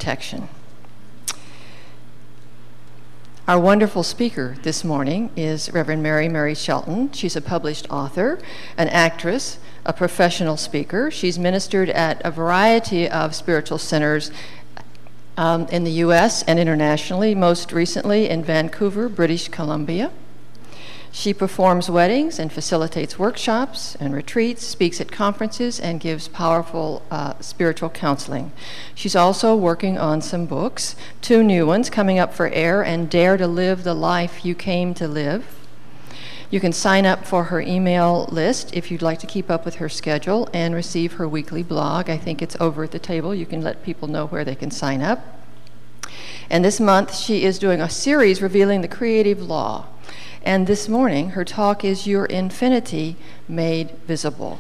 protection. Our wonderful speaker this morning is Reverend Mary Shelton. She's a published author, an actress, a professional speaker. She's ministered at a variety of spiritual centers in the U.S. and internationally, most recently in Vancouver, British Columbia. She performs weddings and facilitates workshops and retreats, speaks at conferences, and gives powerful spiritual counseling. She's also working on some books, 2 new ones coming up for air, and Dare to Live the Life You Came to Live. You can sign up for her email list if you'd like to keep up with her schedule and receive her weekly blog. I think it's over at the table. You can let people know where they can sign up. And this month, she is doing a series revealing the creative law. And this morning, her talk is Your Infinity Made Visible.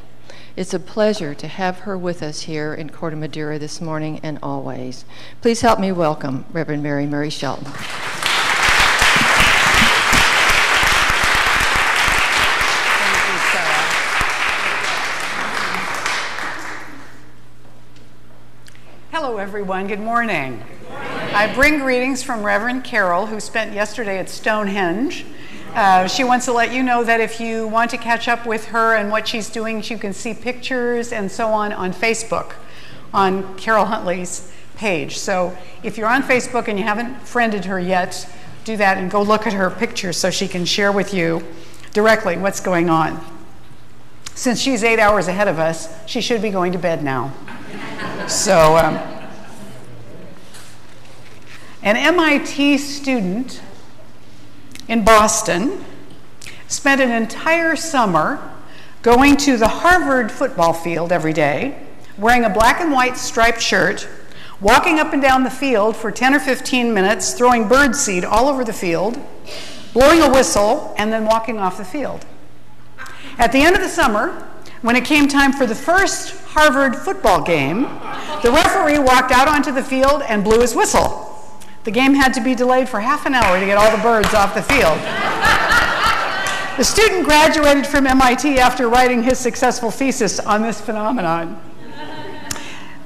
It's a pleasure to have her with us here in Corte, Madera this morning and always. Please help me welcome Reverend Mary Shelton. Hello, everyone. Good morning. Good morning. I bring greetings from Reverend Carol, who spent yesterday at Stonehenge. She wants to let you know that if you want to catch up with her and what she's doing, you can see pictures and so on Facebook, on Carol Huntley's page. So if you're on Facebook and you haven't friended her yet, do that and go look at her pictures so she can share with you directly what's going on. Since she's 8 hours ahead of us, she should be going to bed now. So, an MIT student in Boston spent an entire summer going to the Harvard football field every day, wearing a black and white striped shirt, walking up and down the field for 10 or 15 minutes, throwing birdseed all over the field, blowing a whistle, and then walking off the field. At the end of the summer, when it came time for the first Harvard football game, the referee walked out onto the field and blew his whistle. The game had to be delayed for half an hour to get all the birds off the field. The student graduated from MIT after writing his successful thesis on this phenomenon.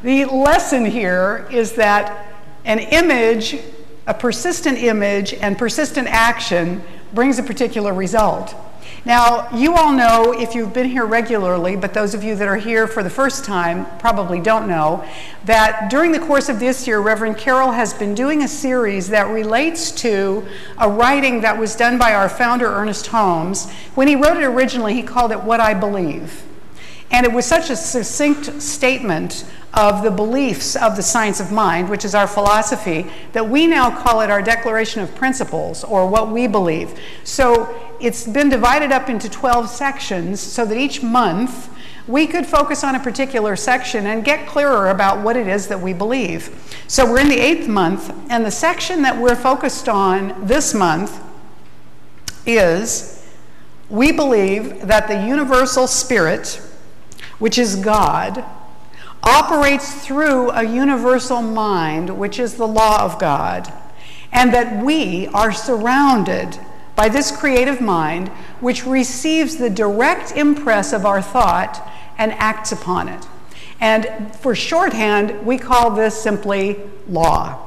The lesson here is that an image, a persistent image, and persistent action brings a particular result. Now, you all know, if you've been here regularly, but those of you that are here for the first time probably don't know, that during the course of this year, Reverend Carol has been doing a series that relates to a writing that was done by our founder, Ernest Holmes. When he wrote it originally, he called it What I Believe. And it was such a succinct statement of the beliefs of the science of mind, which is our philosophy, that we now call it our Declaration of Principles, or what we believe. So it's been divided up into 12 sections so that each month we could focus on a particular section and get clearer about what it is that we believe. So we're in the 8th month, and the section that we're focused on this month is, we believe that the universal spirit, which is God, operates through a universal mind, which is the law of God, and that we are surrounded by this creative mind, which receives the direct impress of our thought and acts upon it. And for shorthand, we call this simply law.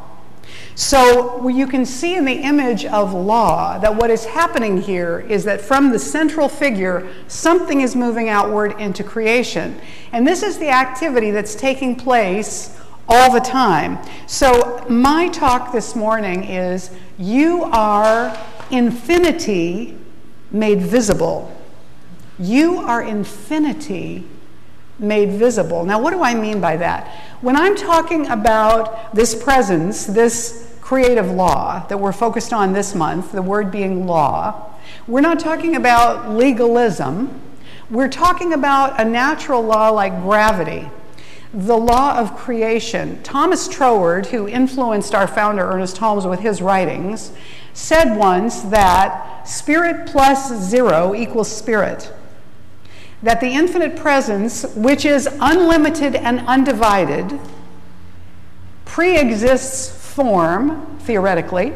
So you can see in the image of law that what is happening here is that from the central figure, something is moving outward into creation. And this is the activity that's taking place all the time. So my talk this morning is, you are infinity made visible. You are infinity made visible. Now, what do I mean by that? When I'm talking about this presence, this creative law that we're focused on this month, the word being law, we're not talking about legalism. We're talking about a natural law like gravity, the law of creation. Thomas Troward, who influenced our founder Ernest Holmes with his writings, said once that spirit plus 0 equals spirit. That the infinite presence, which is unlimited and undivided, pre-exists form, theoretically,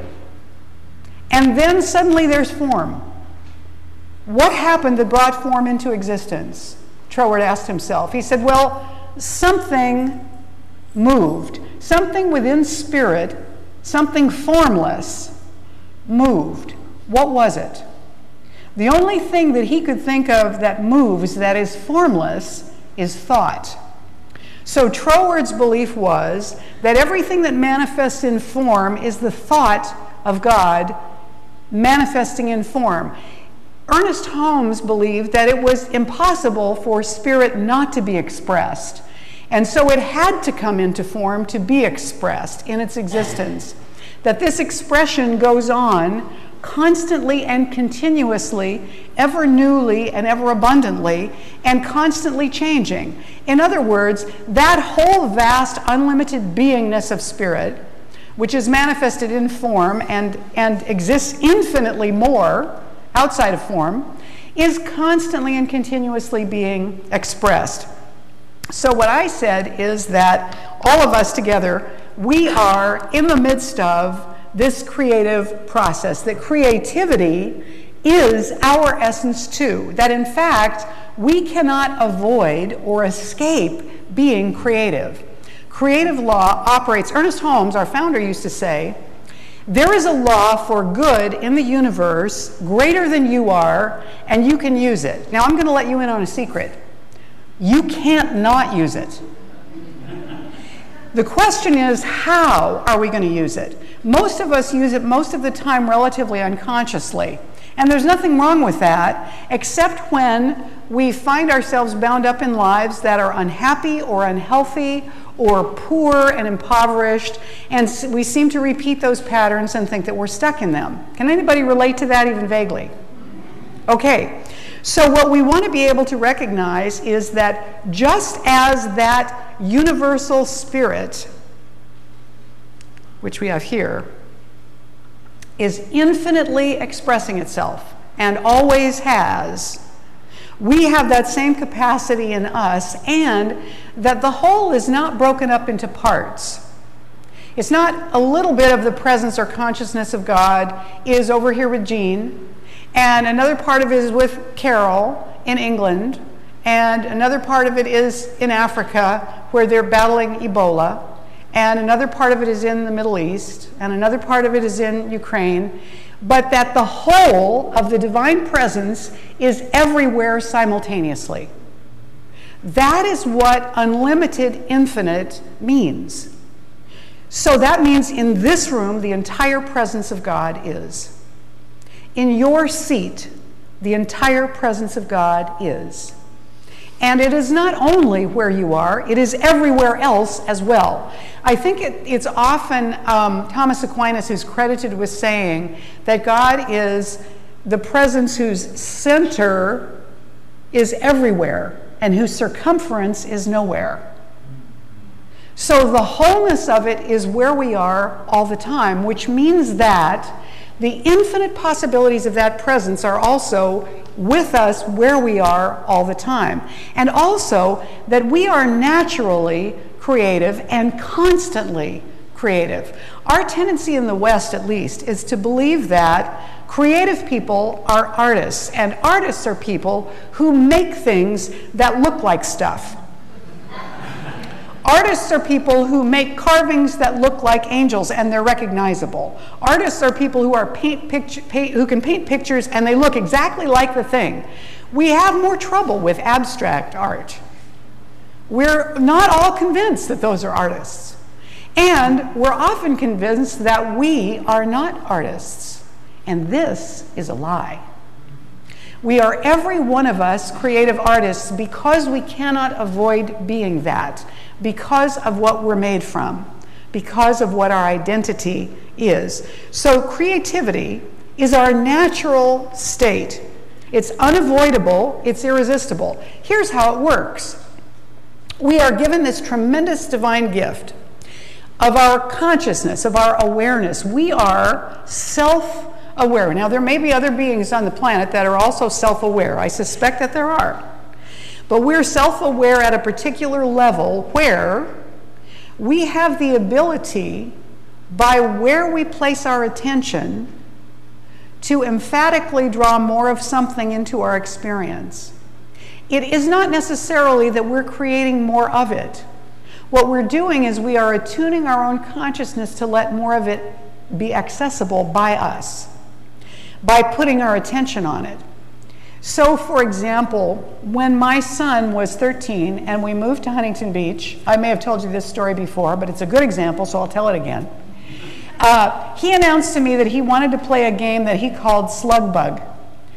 and then suddenly there's form. What happened that brought form into existence? Troward asked himself. He said, well, something moved. something within spirit, something formless, moved. What was it? The only thing that he could think of that moves, that is formless, is thought. So Troward's belief was that everything that manifests in form is the thought of God manifesting in form. Ernest Holmes believed that it was impossible for spirit not to be expressed, and so it had to come into form to be expressed in its existence. That this expression goes on constantly and continuously, ever newly and ever abundantly, and constantly changing. In other words, that whole vast, unlimited beingness of spirit, which is manifested in form and exists infinitely more outside of form, is constantly and continuously being expressed. So what I said is that all of us together, we are in the midst of this creative process, that creativity is our essence too, that in fact, we cannot avoid or escape being creative. Creative law operates, Ernest Holmes, our founder, used to say, there is a law for good in the universe greater than you are, and you can use it. Now, I'm going to let you in on a secret. You can't not use it. The question is, how are we going to use it? Most of us use it most of the time relatively unconsciously. And there's nothing wrong with that, except when we find ourselves bound up in lives that are unhappy or unhealthy or poor and impoverished, and we seem to repeat those patterns and think that we're stuck in them. Can anybody relate to that even vaguely? Okay. So what we want to be able to recognize is that just as that universal spirit, which we have here, is infinitely expressing itself and always has, we have that same capacity in us, and that the whole is not broken up into parts. It's not a little bit of the presence or consciousness of God is over here with Jean, and another part of it is with Carol in England, and another part of it is in Africa where they're battling Ebola, and another part of it is in the Middle East, and another part of it is in Ukraine, but that the whole of the divine presence is everywhere simultaneously. That is what unlimited infinite means. So that means in this room, the entire presence of God is. In your seat, the entire presence of God is. And it is not only where you are, it is everywhere else as well. I think it's often Thomas Aquinas who's credited with saying that God is the presence whose center is everywhere and whose circumference is nowhere. So the wholeness of it is where we are all the time, which means that the infinite possibilities of that presence are also with us where we are all the time. And also that we are naturally creative and constantly creative. Our tendency in the West, at least, is to believe that creative people are artists, and artists are people who make things that look like stuff. Artists are people who make carvings that look like angels and they're recognizable. Artists are people who can paint pictures and they look exactly like the thing. We have more trouble with abstract art. We're not all convinced that those are artists. And we're often convinced that we are not artists. And this is a lie. We are, every one of us, creative artists because we cannot avoid being that, because of what we're made from, because of what our identity is. So creativity is our natural state. It's unavoidable, it's irresistible. Here's how it works. We are given this tremendous divine gift of our consciousness, of our awareness. We are self-aware. Now, there may be other beings on the planet that are also self-aware. I suspect that there are. But we're self-aware at a particular level where we have the ability, by where we place our attention, to emphatically draw more of something into our experience. It is not necessarily that we're creating more of it. What we're doing is we are attuning our own consciousness to let more of it be accessible by us, by putting our attention on it. So, for example, when my son was 13 and we moved to Huntington Beach, I may have told you this story before, but it's a good example, so I'll tell it again. He announced to me that he wanted to play a game that he called Slug Bug,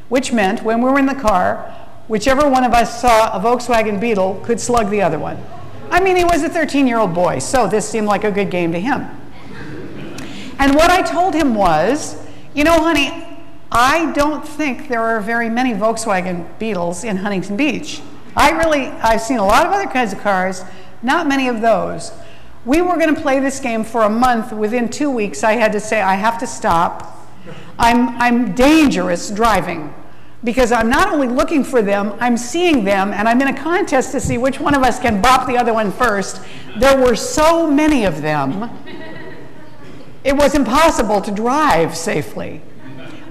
which meant when we were in the car, whichever one of us saw a Volkswagen Beetle could slug the other one. I mean, he was a 13-year-old boy, so this seemed like a good game to him. And what I told him was, you know, honey, I don't think there are very many Volkswagen Beetles in Huntington Beach. I've seen a lot of other kinds of cars, not many of those. We were going to play this game for a month. Within 2 weeks, I had to say, I have to stop. I'm dangerous driving because I'm not only looking for them, I'm seeing them, and I'm in a contest to see which one of us can bop the other one first. There were so many of them, it was impossible to drive safely.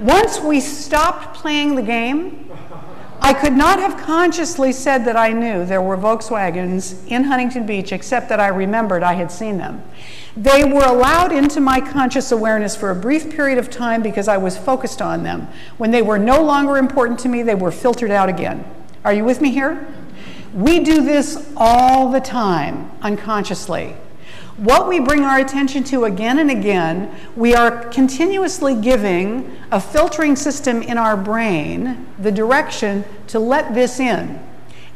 Once we stopped playing the game, I could not have consciously said that I knew there were Volkswagens in Huntington Beach, except that I remembered I had seen them. They were allowed into my conscious awareness for a brief period of time because I was focused on them. When they were no longer important to me, they were filtered out again. Are you with me here? We do this all the time, unconsciously. What we bring our attention to again and again, we are continuously giving a filtering system in our brain the direction to let this in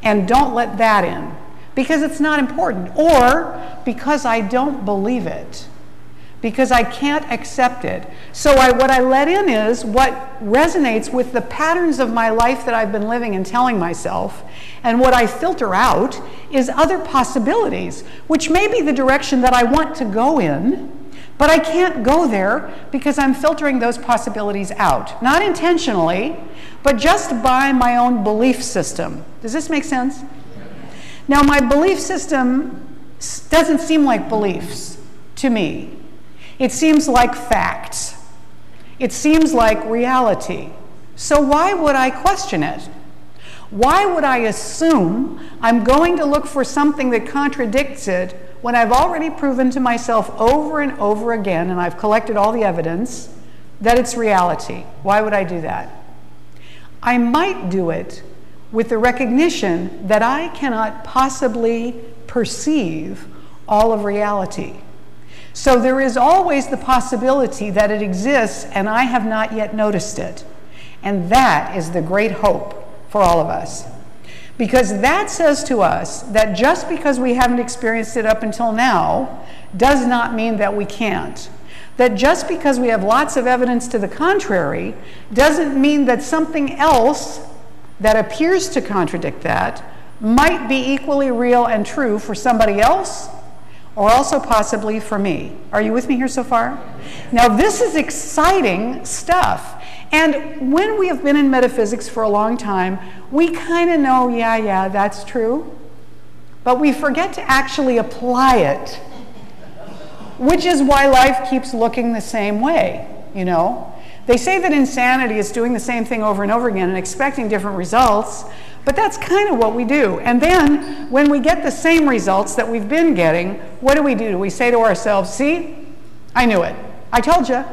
and don't let that in because it's not important, or because I don't believe it, because I can't accept it. So what I let in is what resonates with the patterns of my life that I've been living and telling myself, and what I filter out is other possibilities, which may be the direction that I want to go in, but I can't go there because I'm filtering those possibilities out. Not intentionally, but just by my own belief system. Does this make sense? Now, my belief system doesn't seem like beliefs to me. It seems like facts. It seems like reality. So why would I question it? Why would I assume I'm going to look for something that contradicts it when I've already proven to myself over and over again, and I've collected all the evidence, that it's reality? Why would I do that? I might do it with the recognition that I cannot possibly perceive all of reality. So there is always the possibility that it exists and I have not yet noticed it. And that is the great hope for all of us. Because that says to us that just because we haven't experienced it up until now does not mean that we can't. That just because we have lots of evidence to the contrary doesn't mean that something else that appears to contradict that might be equally real and true for somebody else, or also possibly for me. Are you with me here so far? Now, this is exciting stuff. And when we have been in metaphysics for a long time, we kind of know, yeah, that's true. But we forget to actually apply it, which is why life keeps looking the same way, you know? They say that insanity is doing the same thing over and over again and expecting different results, but that's kind of what we do. And then when we get the same results that we've been getting, what do? Do we say to ourselves, see, I knew it. I told you.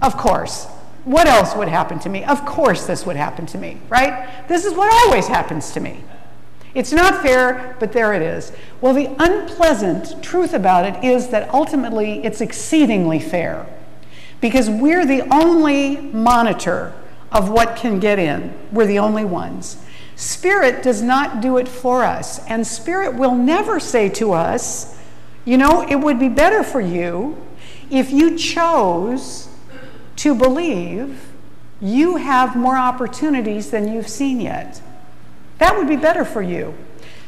Of course. What else would happen to me? Of course this would happen to me, right? This is what always happens to me. It's not fair, but there it is. Well, the unpleasant truth about it is that ultimately it's exceedingly fair, because we're the only monitor of what can get in. We're the only ones. Spirit does not do it for us, and Spirit will never say to us, you know, it would be better for you if you chose to believe you have more opportunities than you've seen yet. That would be better for you.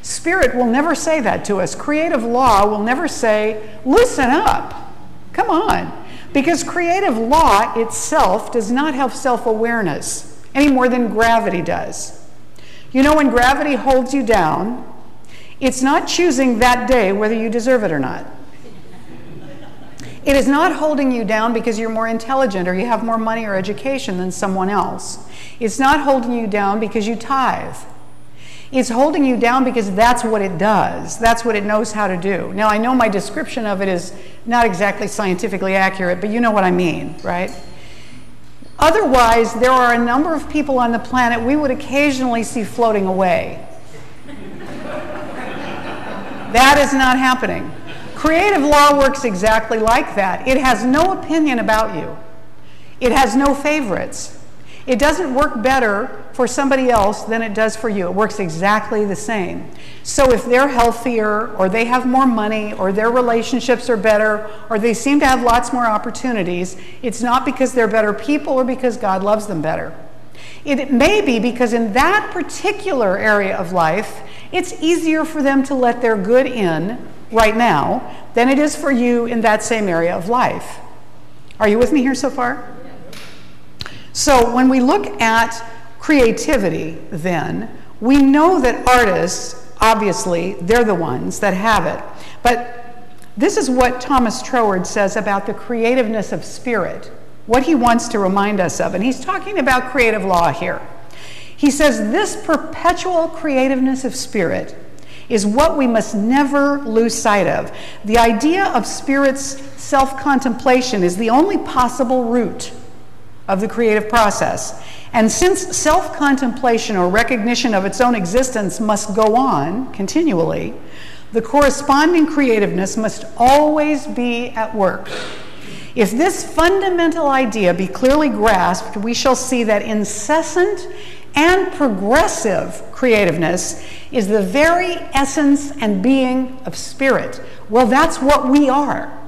Spirit will never say that to us. Creative law will never say, loosen up, come on. Because creative law itself does not have self-awareness any more than gravity does. You know, when gravity holds you down, it's not choosing that day whether you deserve it or not. It is not holding you down because you're more intelligent or you have more money or education than someone else. It's not holding you down because you tithe. It's holding you down because that's what it does. That's what it knows how to do. Now, I know my description of it is not exactly scientifically accurate, but you know what I mean, right? Otherwise, there are a number of people on the planet we would occasionally see floating away. That is not happening. Creative law works exactly like that. It has no opinion about you. It has no favorites. It doesn't work better for somebody else than it does for you. It works exactly the same. So if they're healthier, or they have more money, or their relationships are better, or they seem to have lots more opportunities, it's not because they're better people or because God loves them better. It may be because in that particular area of life, it's easier for them to let their good in right now than it is for you in that same area of life. Are you with me here so far? So when we look at creativity, then, we know that artists, obviously, they're the ones that have it. But this is what Thomas Troward says about the creativeness of spirit, what he wants to remind us of. And he's talking about creative law here. He says, this perpetual creativeness of spirit is what we must never lose sight of. The idea of spirit's self-contemplation is the only possible route of the creative process. And since self-contemplation or recognition of its own existence must go on continually, the corresponding creativeness must always be at work. If this fundamental idea be clearly grasped, we shall see that incessant and progressive creativeness is the very essence and being of spirit. Well, that's what we are.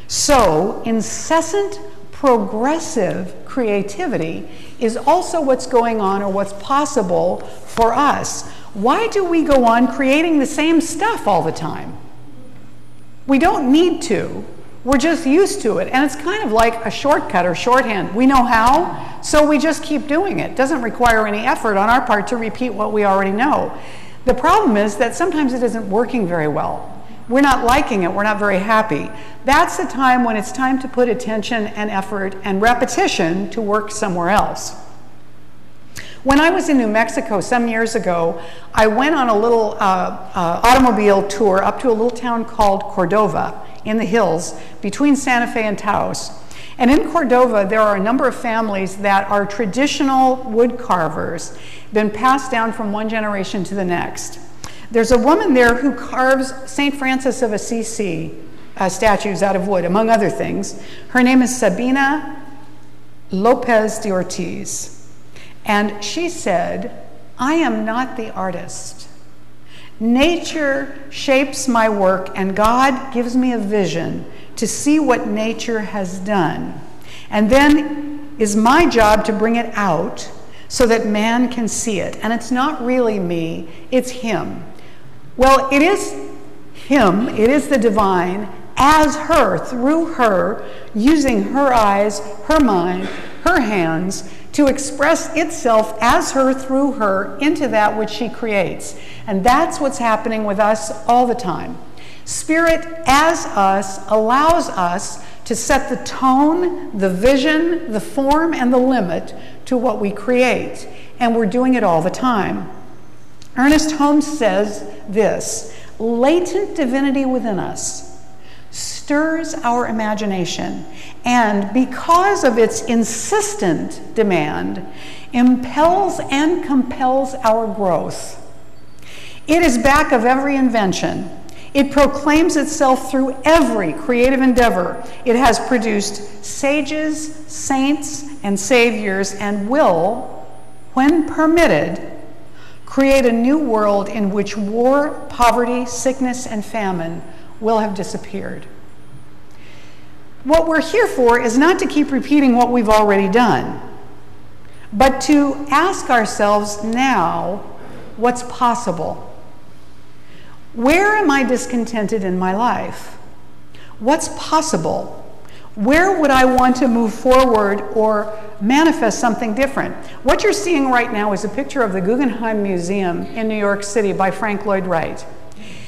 So, incessant, progressive creativity is also what's going on, or what's possible for us. Why do we go on creating the same stuff all the time? We don't need to. We're just used to it. And it's kind of like a shortcut or shorthand. We know how, so we just keep doing it. It doesn't require any effort on our part to repeat what we already know. The problem is that sometimes it isn't working very well. We're not liking it. We're not very happy. That's the time when it's time to put attention and effort and repetition to work somewhere else. When I was in New Mexico some years ago, I went on a little automobile tour up to a little town called Cordova in the hills between Santa Fe and Taos. And in Cordova, there are a number of families that are traditional wood carvers, been passed down from one generation to the next. There's a woman there who carves St. Francis of Assisi statues out of wood, among other things. Her name is Sabina Lopez de Ortiz. And she said, I am not the artist. Nature shapes my work, and God gives me a vision to see what nature has done. And then is my job to bring it out so that man can see it. And it's not really me, it's him. Well, it is him, it is the divine, as her, through her, using her eyes, her mind, her hands, to express itself as her, through her, into that which she creates. And that's what's happening with us all the time. Spirit, as us, allows us to set the tone, the vision, the form, and the limit to what we create. And we're doing it all the time. Ernest Holmes says this: latent divinity within us stirs our imagination, and because of its insistent demand, impels and compels our growth. It is back of every invention. It proclaims itself through every creative endeavor. It has produced sages, saints, and saviors, and will, when permitted, create a new world in which war, poverty, sickness, and famine will have disappeared. What we're here for is not to keep repeating what we've already done, but to ask ourselves now, what's possible? Where am I discontented in my life? What's possible? Where would I want to move forward or manifest something different? What you're seeing right now is a picture of the Guggenheim Museum in New York City by Frank Lloyd Wright.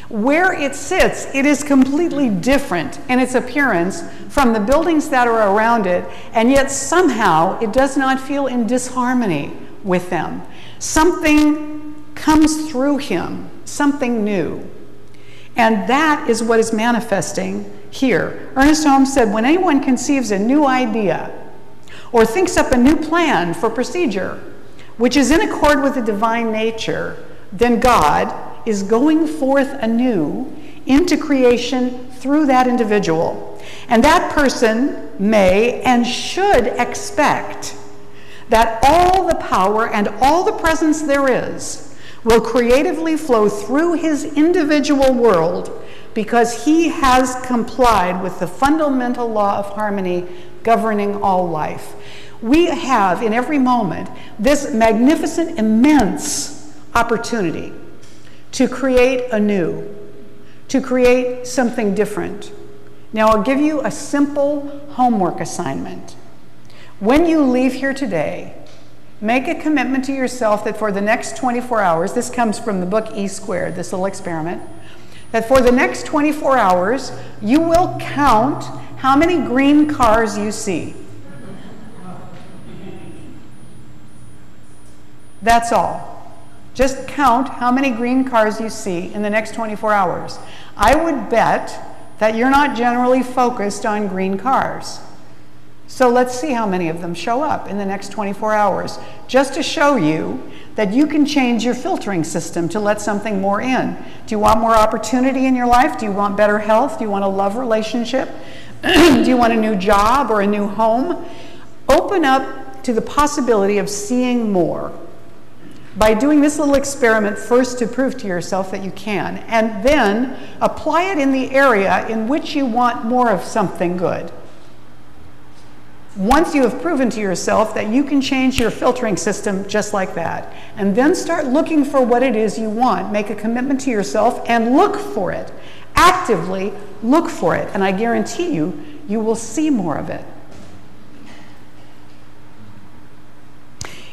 Where it sits, it is completely different in its appearance from the buildings that are around it, and yet somehow it does not feel in disharmony with them. Something comes through him, something new. And that is what is manifesting here. Ernest Holmes said, when anyone conceives a new idea or thinks up a new plan for procedure, which is in accord with the divine nature, then God is going forth anew into creation through that individual. And that person may and should expect that all the power and all the presence there is will creatively flow through his individual world, because he has complied with the fundamental law of harmony governing all life. We have, in every moment, this magnificent, immense opportunity to create anew, to create something different. Now, I'll give you a simple homework assignment. When you leave here today, make a commitment to yourself that for the next 24 hours, this comes from the book E Squared, this little experiment, that for the next 24 hours, you will count how many green cars you see. That's all. Just count how many green cars you see in the next 24 hours. I would bet that you're not generally focused on green cars. So let's see how many of them show up in the next 24 hours, just to show you that you can change your filtering system to let something more in. Do you want more opportunity in your life? Do you want better health? Do you want a love relationship? Do you want a new job or a new home? Open up to the possibility of seeing more by doing this little experiment first to prove to yourself that you can, and then apply it in the area in which you want more of something good. Once you have proven to yourself that you can change your filtering system just like that, and then start looking for what it is you want. Make a commitment to yourself and look for it. Actively look for it, and I guarantee you, you will see more of it.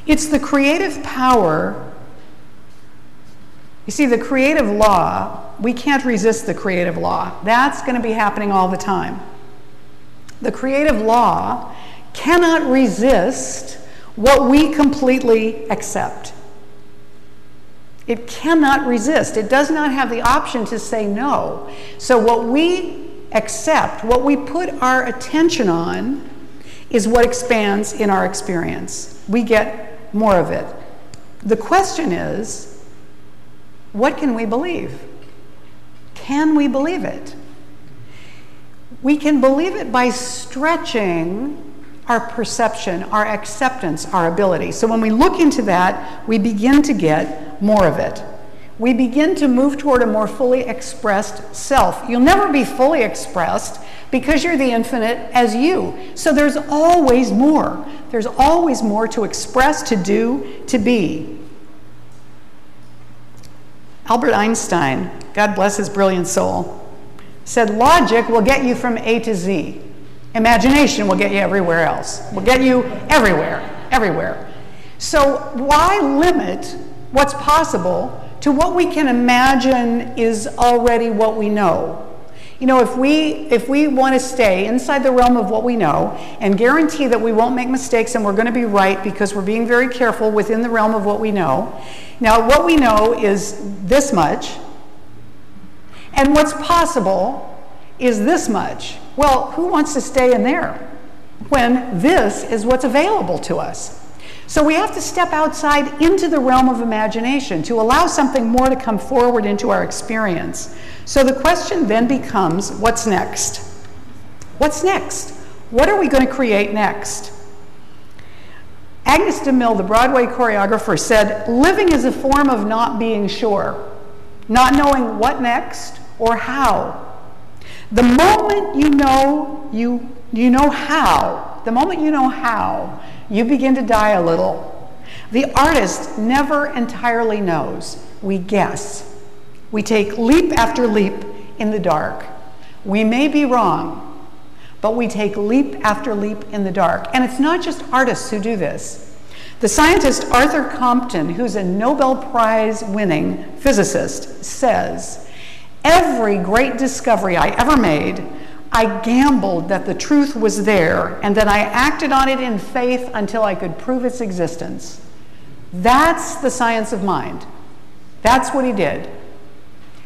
It's the creative power. You see, the creative law, we can't resist the creative law. That's going to be happening all the time. The creative law cannot resist what we completely accept. It cannot resist. It does not have the option to say no. So what we accept, what we put our attention on, is what expands in our experience. We get more of it. The question is, what can we believe? Can we believe it? We can believe it by stretching our perception, our acceptance, our ability. So when we look into that, we begin to get more of it. We begin to move toward a more fully expressed self. You'll never be fully expressed because you're the infinite as you. So there's always more. There's always more to express, to do, to be. Albert Einstein, God bless his brilliant soul, said logic will get you from A to Z. Imagination will get you everywhere else. Will get you everywhere, everywhere. So why limit what's possible to what we can imagine is already what we know? You know, if we want to stay inside the realm of what we know and guarantee that we won't make mistakes and we're going to be right because we're being very careful within the realm of what we know. Now, what we know is this much, and what's possible is this much. Well, who wants to stay in there when this is what's available to us? So we have to step outside into the realm of imagination to allow something more to come forward into our experience. So the question then becomes, what's next? What's next? What are we going to create next? Agnes DeMille, the Broadway choreographer, said, living is a form of not being sure, not knowing what next or how. The moment you know how, the moment you know how, you begin to die a little. The artist never entirely knows. We guess. We take leap after leap in the dark. We may be wrong, but we take leap after leap in the dark. And it's not just artists who do this. The scientist Arthur Compton, who's a Nobel Prize winning physicist, says, every great discovery I ever made, I gambled that the truth was there, and then I acted on it in faith until I could prove its existence. That's the science of mind. That's what he did.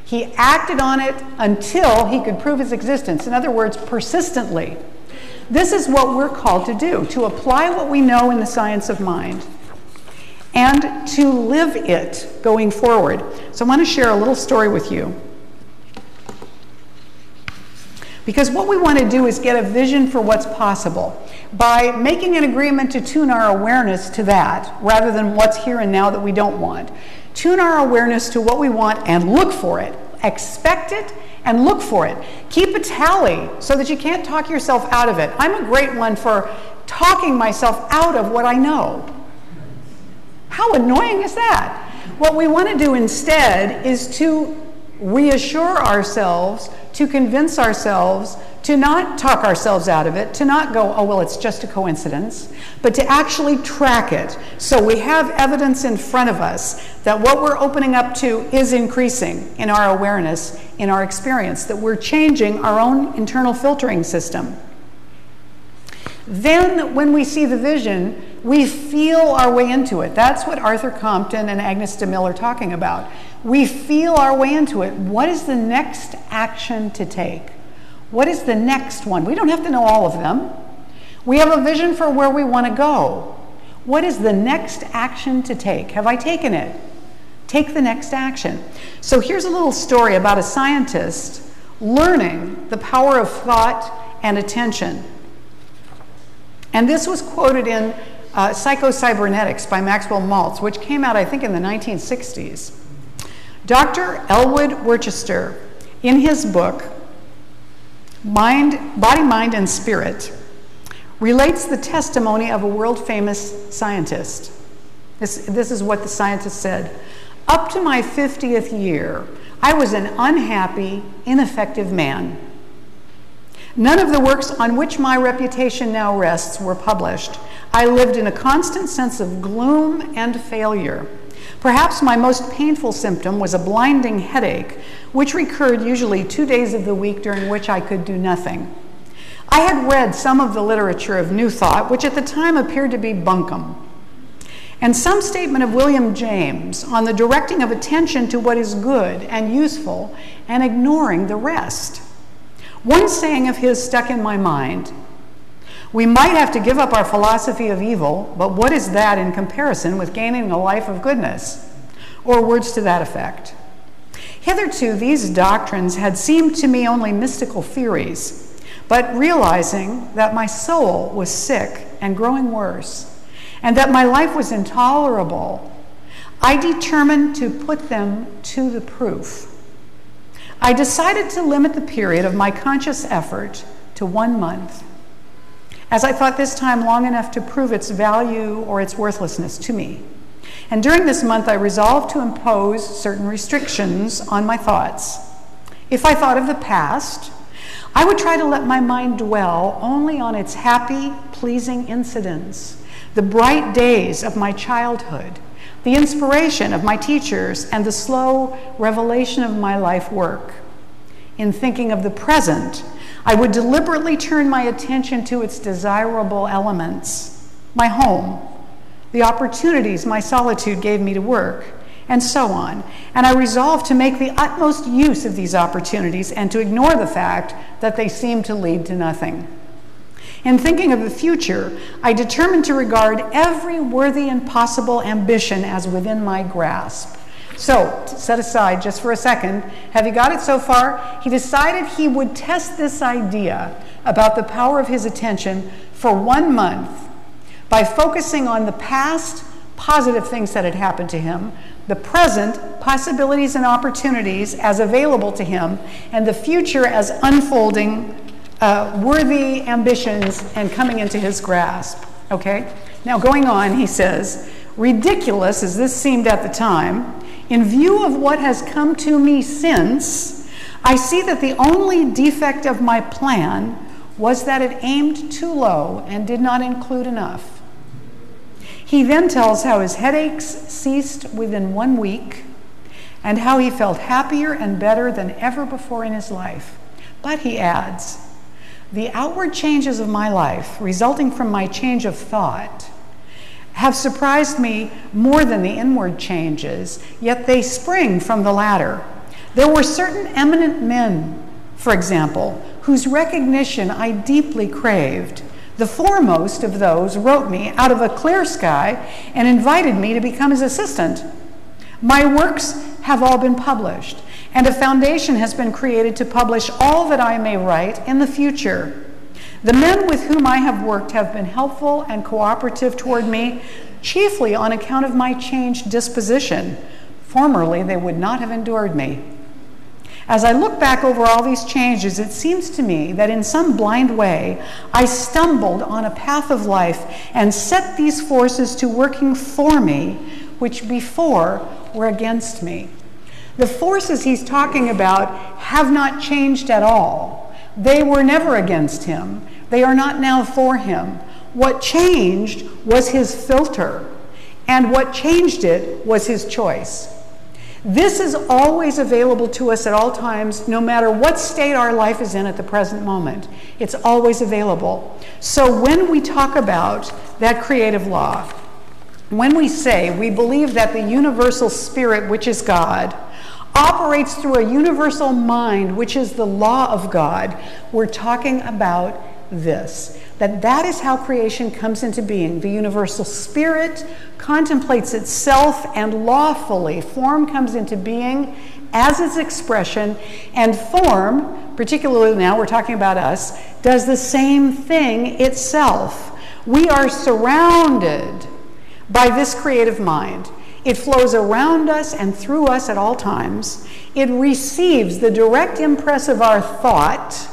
He acted on it until he could prove its existence. In other words, persistently. This is what we're called to do, to apply what we know in the science of mind and to live it going forward. So I want to share a little story with you. Because what we want to do is get a vision for what's possible by making an agreement to tune our awareness to that rather than what's here and now that we don't want. Tune our awareness to what we want and look for it. Expect it and look for it. Keep a tally so that you can't talk yourself out of it. I'm a great one for talking myself out of what I know. How annoying is that? What we want to do instead is to reassure ourselves, to convince ourselves, to not talk ourselves out of it, to not go, oh, well, it's just a coincidence, but to actually track it. So we have evidence in front of us that what we're opening up to is increasing in our awareness, in our experience, that we're changing our own internal filtering system. Then when we see the vision, we feel our way into it. That's what Arthur Compton and Agnes DeMille are talking about. We feel our way into it. What is the next action to take? What is the next one? We don't have to know all of them. We have a vision for where we want to go. What is the next action to take? Have I taken it? Take the next action. So here's a little story about a scientist learning the power of thought and attention. And this was quoted in Psycho-Cybernetics by Maxwell Maltz, which came out, I think, in the 1960s. Dr. Elwood Worcester, in his book, Body, Mind, and Spirit, relates the testimony of a world-famous scientist. This is what the scientist said. Up to my 50th year, I was an unhappy, ineffective man. None of the works on which my reputation now rests were published. I lived in a constant sense of gloom and failure. Perhaps my most painful symptom was a blinding headache, which recurred usually 2 days of the week during which I could do nothing. I had read some of the literature of New Thought, which at the time appeared to be bunkum, and some statement of William James on the directing of attention to what is good and useful and ignoring the rest. One saying of his stuck in my mind: we might have to give up our philosophy of evil, but what is that in comparison with gaining a life of goodness? Or words to that effect. Hitherto, these doctrines had seemed to me only mystical theories, but realizing that my soul was sick and growing worse, and that my life was intolerable, I determined to put them to the proof. I decided to limit the period of my conscious effort to 1 month, as I thought this time long enough to prove its value or its worthlessness to me. And during this month, I resolved to impose certain restrictions on my thoughts. If I thought of the past, I would try to let my mind dwell only on its happy, pleasing incidents, the bright days of my childhood, the inspiration of my teachers, and the slow revelation of my life work. In thinking of the present, I would deliberately turn my attention to its desirable elements, my home, the opportunities my solitude gave me to work, and so on. And I resolved to make the utmost use of these opportunities and to ignore the fact that they seemed to lead to nothing. In thinking of the future, I determined to regard every worthy and possible ambition as within my grasp. So, set aside just for a second, have you got it so far? He decided he would test this idea about the power of his attention for 1 month by focusing on the past positive things that had happened to him, the present possibilities and opportunities as available to him, and the future as unfolding worthy ambitions and coming into his grasp. Okay? Now, going on, he says, ridiculous as this seemed at the time, in view of what has come to me since, I see that the only defect of my plan was that it aimed too low and did not include enough. He then tells how his headaches ceased within 1 week and how he felt happier and better than ever before in his life. But he adds, the outward changes of my life, resulting from my change of thought, have surprised me more than the inward changes, yet they spring from the latter. There were certain eminent men, for example, whose recognition I deeply craved. The foremost of those wrote me out of a clear sky and invited me to become his assistant. My works have all been published, and a foundation has been created to publish all that I may write in the future. The men with whom I have worked have been helpful and cooperative toward me, chiefly on account of my changed disposition. Formerly, they would not have endured me. As I look back over all these changes, it seems to me that in some blind way, I stumbled on a path of life and set these forces to working for me, which before were against me. The forces he's talking about have not changed at all. They were never against him. They are not now for him. What changed was his filter, and what changed it was his choice. This is always available to us at all times, no matter what state our life is in at the present moment. It's always available. So when we talk about that creative law, when we say we believe that the universal spirit, which is God, operates through a universal mind, which is the law of God, we're talking about this. That is how creation comes into being. The universal spirit contemplates itself, and lawfully form comes into being as its expression, and form, particularly now we're talking about us, does the same thing itself. We are surrounded by this creative mind. It flows around us and through us at all times. It receives the direct impress of our thought,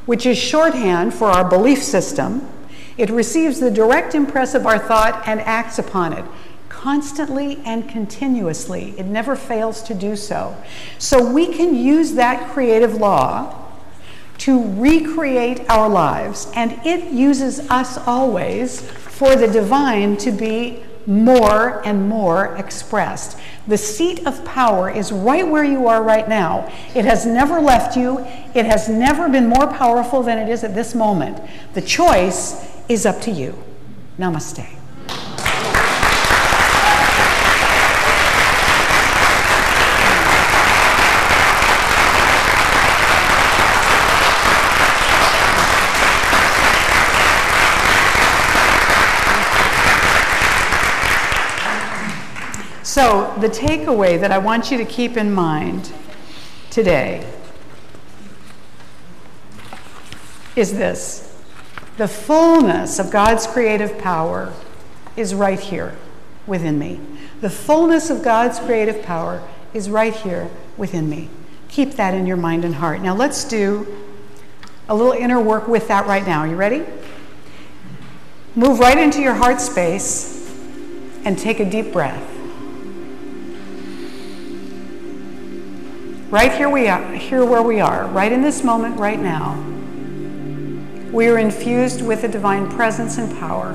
which is shorthand for our belief system. It receives the direct impress of our thought and acts upon it constantly and continuously. It never fails to do so. So we can use that creative law to recreate our lives, and it uses us always for the divine to be more and more expressed. The seat of power is right where you are right now. It has never left you. It has never been more powerful than it is at this moment. The choice is up to you. Namaste. So the takeaway that I want you to keep in mind today is this: the fullness of God's creative power is right here within me. The fullness of God's creative power is right here within me. Keep that in your mind and heart. Now let's do a little inner work with that right now. You ready? Move right into your heart space and take a deep breath. Right here we are, here where we are, right in this moment, right now. We are infused with the divine presence and power.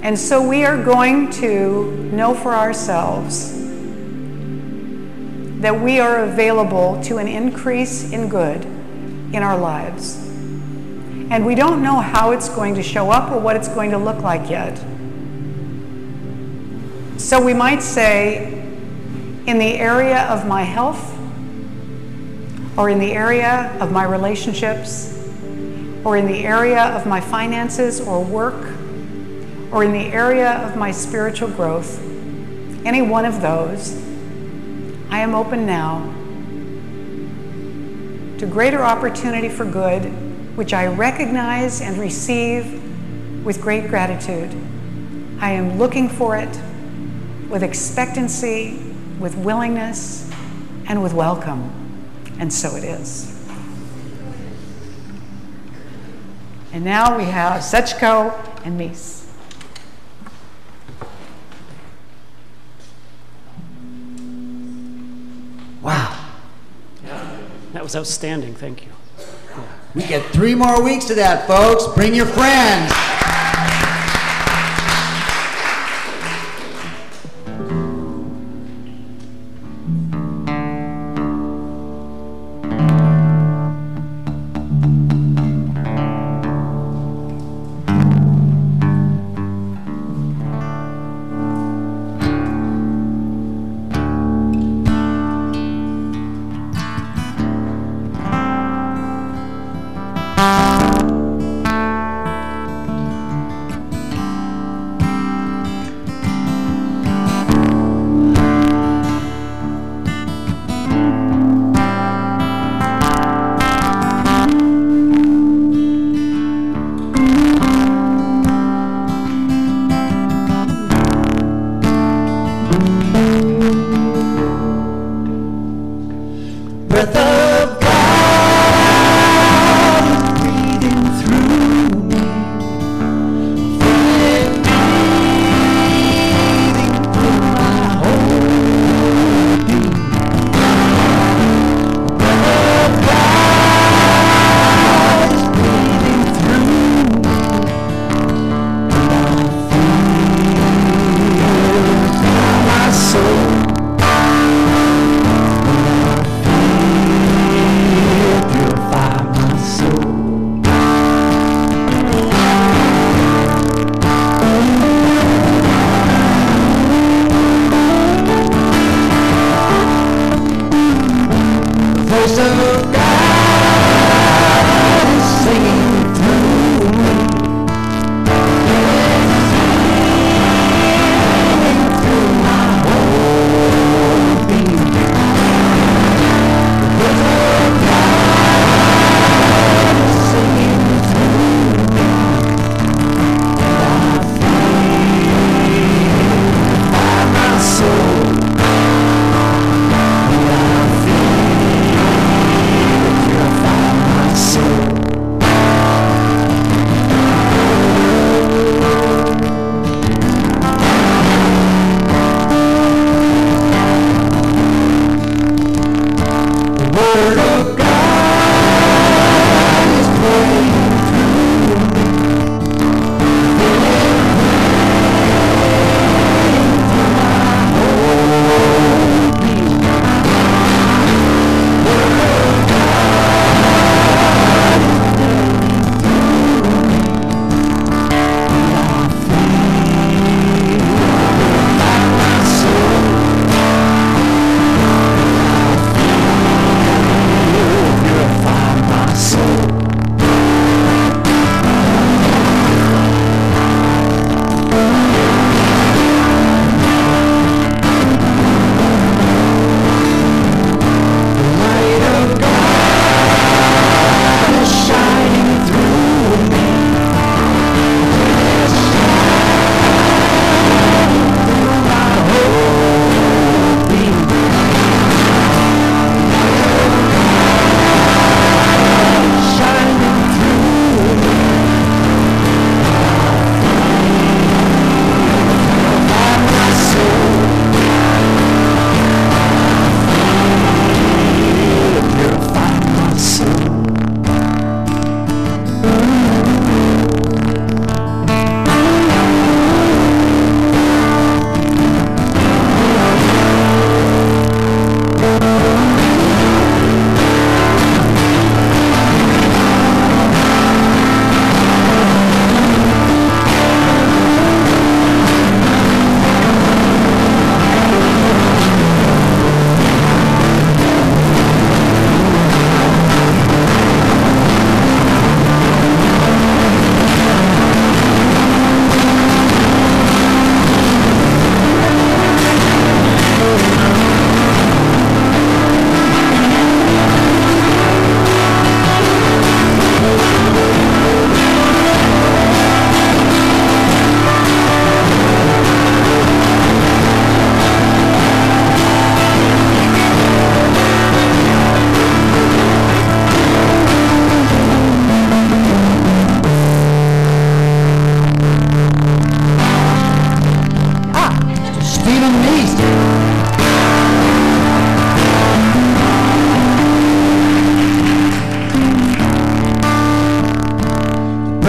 And so we are going to know for ourselves that we are available to an increase in good in our lives. And we don't know how it's going to show up or what it's going to look like yet. So we might say, in the area of my health, or in the area of my relationships, or in the area of my finances or work, or in the area of my spiritual growth, any one of those, I am open now to greater opportunity for good, which I recognize and receive with great gratitude. I am looking for it with expectancy, with willingness, and with welcome. And so it is. And now we have Sechko and Mies. Wow. That was outstanding. Thank you. We get 3 more weeks to that, folks. Bring your friends.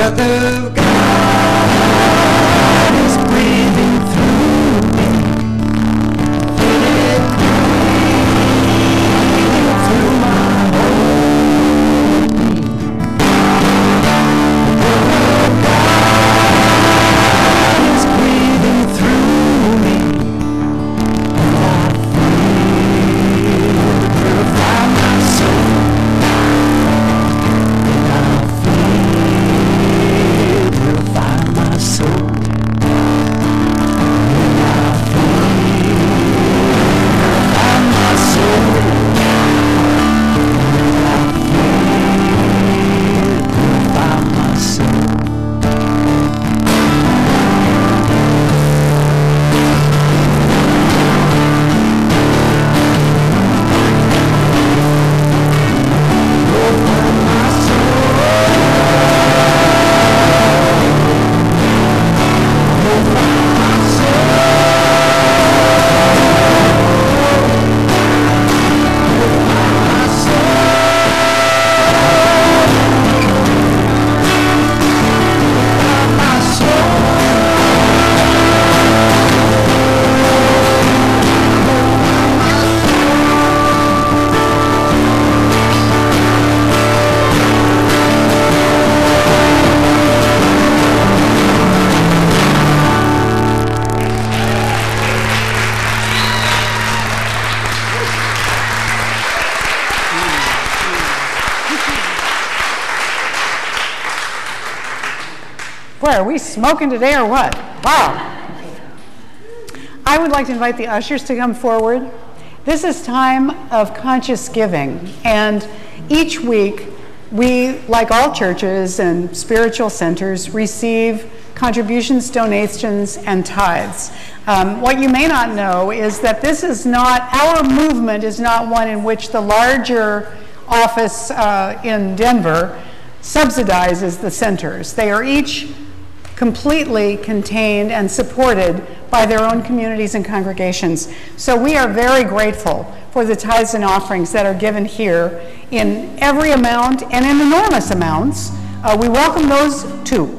breath of God is breathing through me. Feel it breathe through my whole being. The breath of God is breathing through me. And I feel purify my soul. Boy, are we smoking today or what? Wow. I would like to invite the ushers to come forward. This is time of conscious giving, and each week we, like all churches and spiritual centers, receive contributions, donations, and tithes. What you may not know is that this is not, our movement is not one in which the larger office in Denver subsidizes the centers. They are each completely contained and supported by their own communities and congregations. So we are very grateful for the tithes and offerings that are given here in every amount and in enormous amounts. We welcome those too.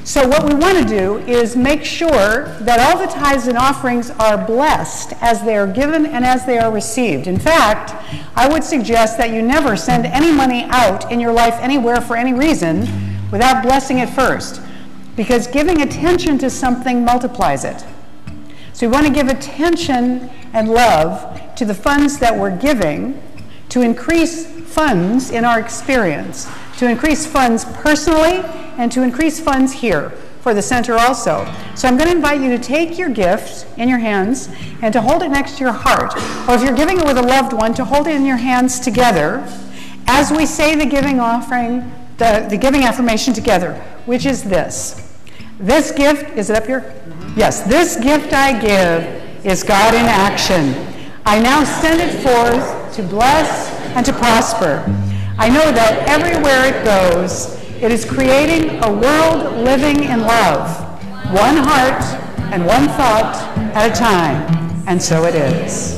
So what we want to do is make sure that all the tithes and offerings are blessed as they are given and as they are received. In fact, I would suggest that you never send any money out in your life anywhere for any reason without blessing it first, because giving attention to something multiplies it. So we want to give attention and love to the funds that we're giving to increase funds in our experience, to increase funds personally, and to increase funds here for the center also. So I'm going to invite you to take your gift in your hands and to hold it next to your heart. Or if you're giving it with a loved one, to hold it in your hands together as we say the giving offering, the giving affirmation together, which is this. This gift, is it up here? Yes, this gift I give is God in action. I now send it forth to bless and to prosper. I know that everywhere it goes, it is creating a world living in love, one heart and one thought at a time, and so it is.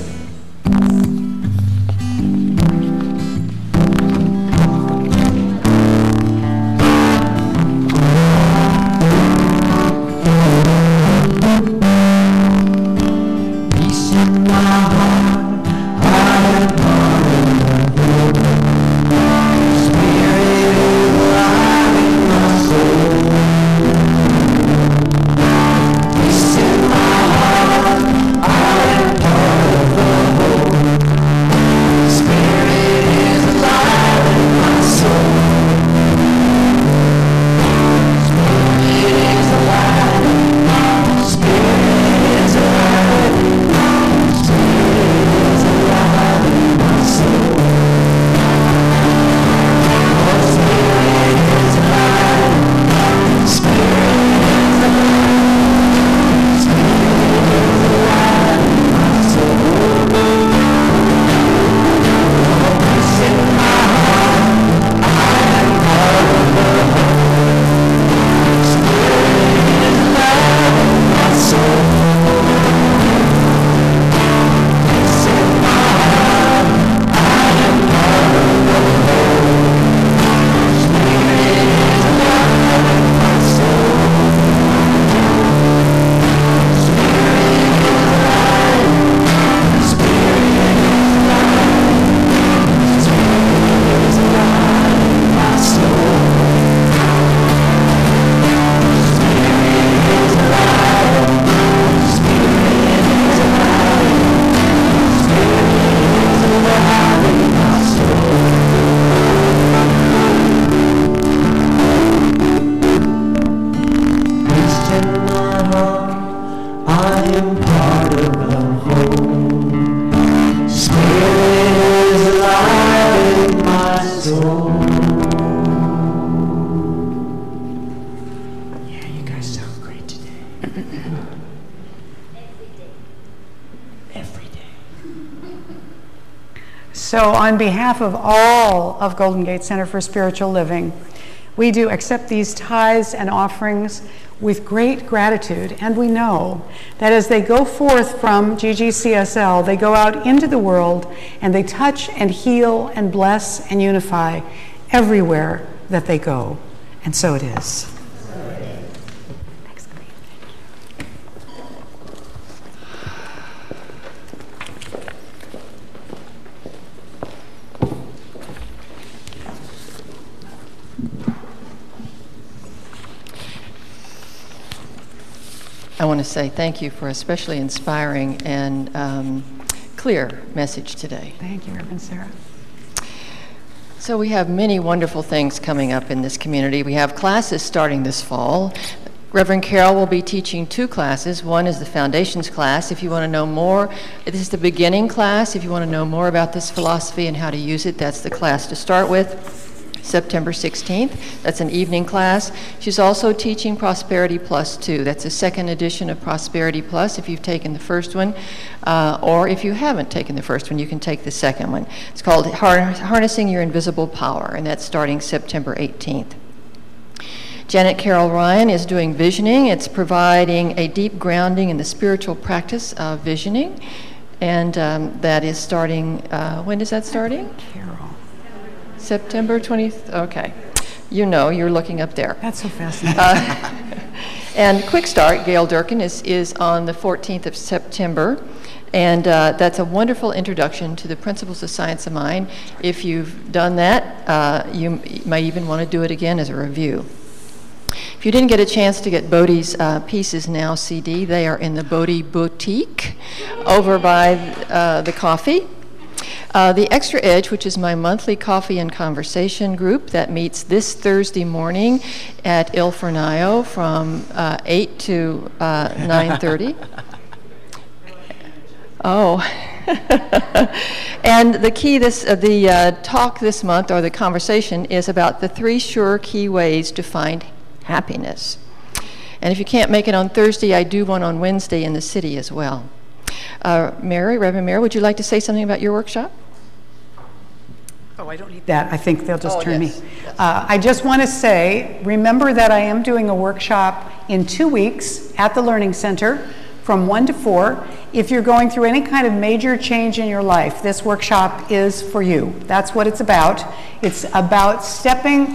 Of So on behalf of all of Golden Gate Center for Spiritual Living, we do accept these tithes and offerings with great gratitude, and we know that as they go forth from GGCSL, they go out into the world and they touch and heal and bless and unify everywhere that they go. And so it is. I want to say thank you for a especially inspiring and clear message today. Thank you, Reverend Sarah. So we have many wonderful things coming up in this community. We have classes starting this fall. Reverend Carol will be teaching 2 classes. One is the Foundations class. If you want to know more, this is the beginning class. If you want to know more about this philosophy and how to use it, that's the class to start with. September 16th. That's an evening class. She's also teaching Prosperity Plus 2. That's a second edition of Prosperity Plus if you've taken the first one, or if you haven't taken the first one, you can take the second one. It's called Harnessing Your Invisible Power, and that's starting September 18th. Janet Carroll Ryan is doing visioning. It's providing a deep grounding in the spiritual practice of visioning, and that is starting, when is that starting? Carol. September 20th, okay. You know, you're looking up there. That's so fascinating. And Quick Start, Gail Durkin, is on the 14th of September. And that's a wonderful introduction to the principles of science of mind. If you've done that, you might even want to do it again as a review. If you didn't get a chance to get Bodhi's Pieces Now CD, they are in the Bodhi Boutique over by the coffee. The Extra Edge, which is my monthly coffee and conversation group that meets this Thursday morning at Il Fornaio from 8 to 9:30. Oh. And the key, the talk this month, or the conversation, is about the 3 sure key ways to find happiness. And if you can't make it on Thursday, I do one on Wednesday in the city as well. Reverend Mary, would you like to say something about your workshop? Oh, I don't need that. I think they'll just turn yes, me. Yes. I just want to say, remember that I am doing a workshop in 2 weeks at the Learning Center from 1 to 4. If you're going through any kind of major change in your life, this workshop is for you. That's what it's about. It's about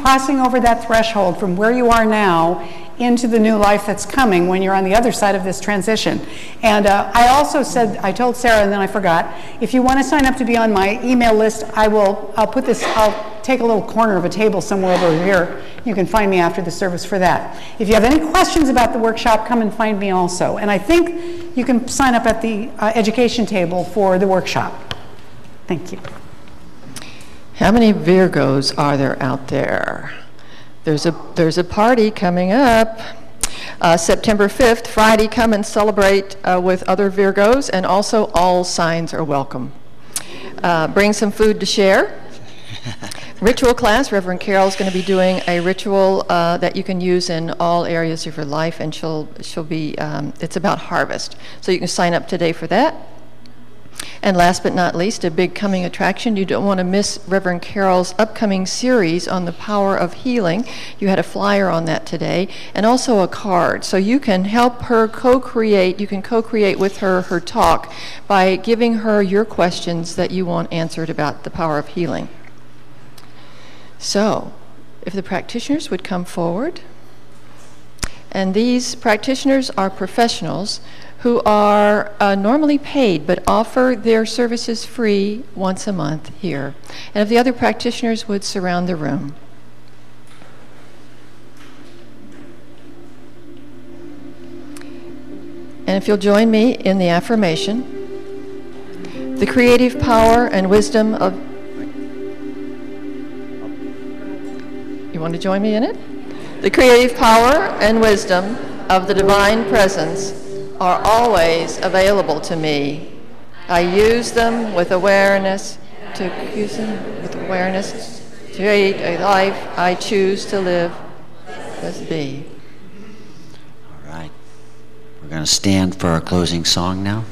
crossing over that threshold from where you are now into the new life that's coming when you're on the other side of this transition. And I also said, I told Sarah and then I forgot, if you want to sign up to be on my email list, I'll take a little corner of a table somewhere over here. You can find me after the service for that. If you have any questions about the workshop, come and find me also. And I think you can sign up at the education table for the workshop. Thank you. How many Virgos are there out there? There's a party coming up. September 5th, Friday, come and celebrate with other Virgos, and also all signs are welcome. Bring some food to share. Ritual class, Reverend Carol's going to be doing a ritual that you can use in all areas of your life, and she'll be, it's about harvest. So you can sign up today for that. And last but not least, a big coming attraction. You don't want to miss Reverend Carol's upcoming series on the power of healing. You had a flyer on that today, and also a card. So you can help her co-create, you can co-create with her talk by giving her your questions that you want answered about the power of healing. So, if the practitioners would come forward. And these practitioners are professionals who are normally paid but offer their services free once a month here. And if the other practitioners would surround the room. And if you'll join me in the affirmation, the creative power and wisdom of... You want to join me in it? The creative power and wisdom of the divine presence are always available to me. I use them with awareness to create a life I choose to live. Let's be. All right. We're going to stand for our closing song now.